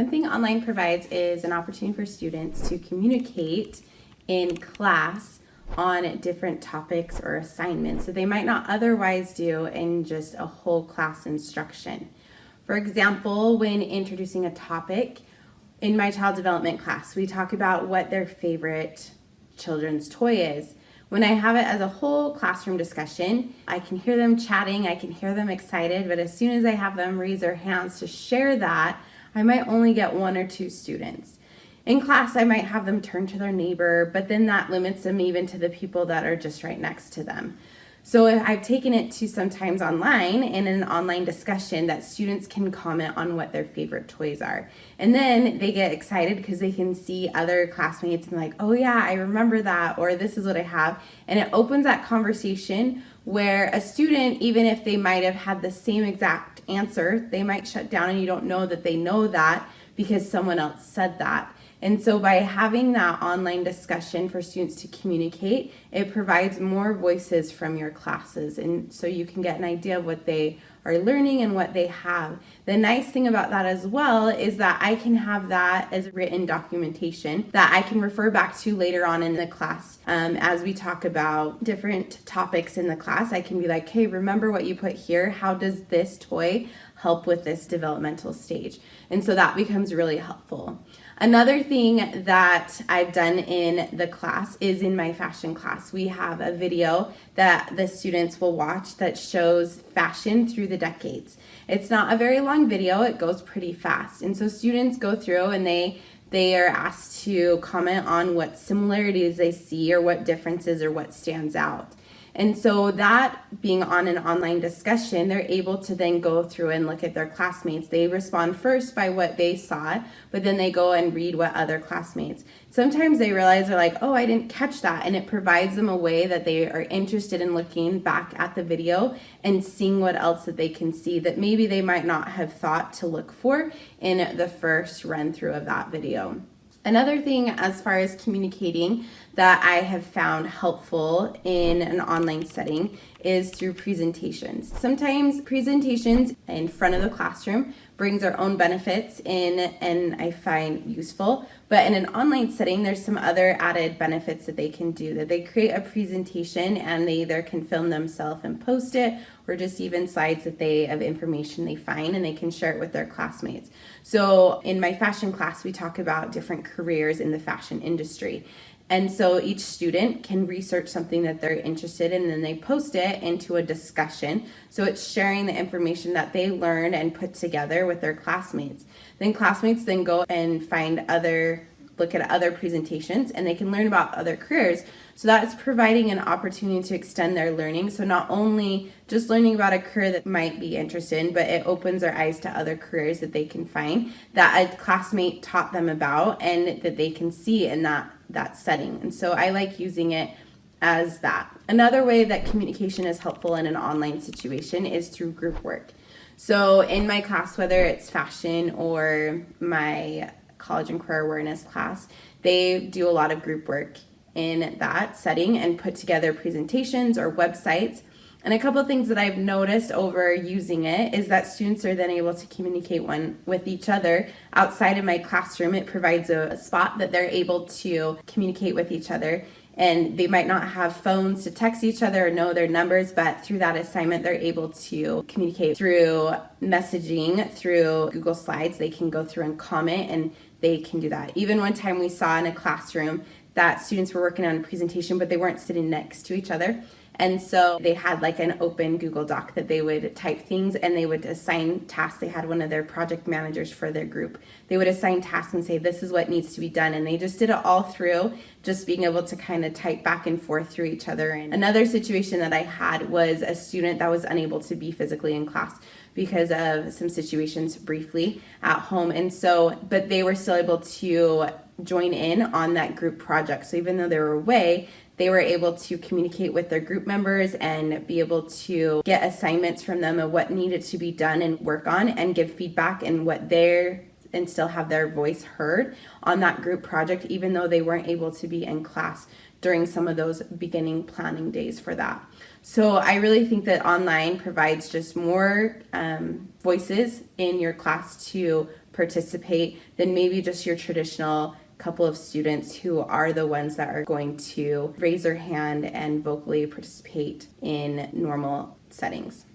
One thing online provides is an opportunity for students to communicate in class on different topics or assignments that they might not otherwise do in just a whole class instruction. For example, when introducing a topic in my child development class, we talk about what their favorite children's toy is. When I have it as a whole classroom discussion, I can hear them chatting, I can hear them excited, but as soon as I have them raise their hands to share that, I might only get one or two students. In class, I might have them turn to their neighbor, but then that limits them even to the people that are just right next to them. So I've taken it to sometimes online in an online discussion that students can comment on what their favorite toys are. And then they get excited because they can see other classmates and like, oh yeah, I remember that, or this is what I have. And it opens that conversation where a student, even if they might have had the same exact answer, they might shut down and you don't know that they know that because someone else said that. And so by having that online discussion for students to communicate, it provides more voices from your classes. And so you can get an idea of what they are learning and what they have. The nice thing about that as well is that I can have that as written documentation that I can refer back to later on in the class. As we talk about different topics in the class, I can be like, hey, remember what you put here? How does this toy help with this developmental stage? And so that becomes really helpful. Another thing that I've done in the class is in my fashion class. We have a video that the students will watch that shows fashion through the decades. It's not a very long video, it goes pretty fast. And so students go through and they are asked to comment on what similarities they see or what differences or what stands out. And so that being on an online discussion, they're able to then go through and look at their classmates. They respond first by what they saw, but then they go and read what other classmates. Sometimes they realize they're like, oh, I didn't catch that. And it provides them a way that they are interested in looking back at the video and seeing what else that they can see that maybe they might not have thought to look for in the first run through of that video. Another thing as far as communicating that I have found helpful in an online setting is through presentations. Sometimes presentations in front of the classroom brings their own benefits in and I find useful, but in an online setting there's some other added benefits that they can do, that they create a presentation and they either can film themselves and post it or just even slides of information they find and they can share it with their classmates. So in my fashion class we talk about different careers in the fashion industry. And so each student can research something that they're interested in and then they post it into a discussion. So it's sharing the information that they learned and put together with their classmates. Then classmates then go and look at other presentations and they can learn about other careers. So that's providing an opportunity to extend their learning. So not only just learning about a career that might be interested in, but it opens their eyes to other careers that they can find that a classmate taught them about and that they can see in that setting. And so I like using it as that. Another way that communication is helpful in an online situation is through group work. So in my class, whether it's fashion or my college and career awareness class, they do a lot of group work in that setting and put together presentations or websites. And a couple of things that I've noticed over using it is that students are then able to communicate one with each other outside of my classroom. It provides a spot that they're able to communicate with each other. And they might not have phones to text each other or know their numbers, but through that assignment, they're able to communicate through messaging, through Google Slides. They can go through and comment and they can do that. Even one time we saw in a classroom that students were working on a presentation, but they weren't sitting next to each other. And so they had like an open Google Doc that they would type things and they would assign tasks. They had one of their project managers for their group. They would assign tasks and say, this is what needs to be done. And they just did it all through, just being able to kind of type back and forth through each other. And another situation that I had was a student that was unable to be physically in class because of some situations briefly at home. And so, but they were still able to join in on that group project. So even though they were away, they were able to communicate with their group members and be able to get assignments from them of what needed to be done and work on and give feedback and still have their voice heard on that group project, even though they weren't able to be in class during some of those beginning planning days for that. So I really think that online provides just more voices in your class to participate than maybe just your traditional couple of students who are the ones that are going to raise their hand and vocally participate in normal settings.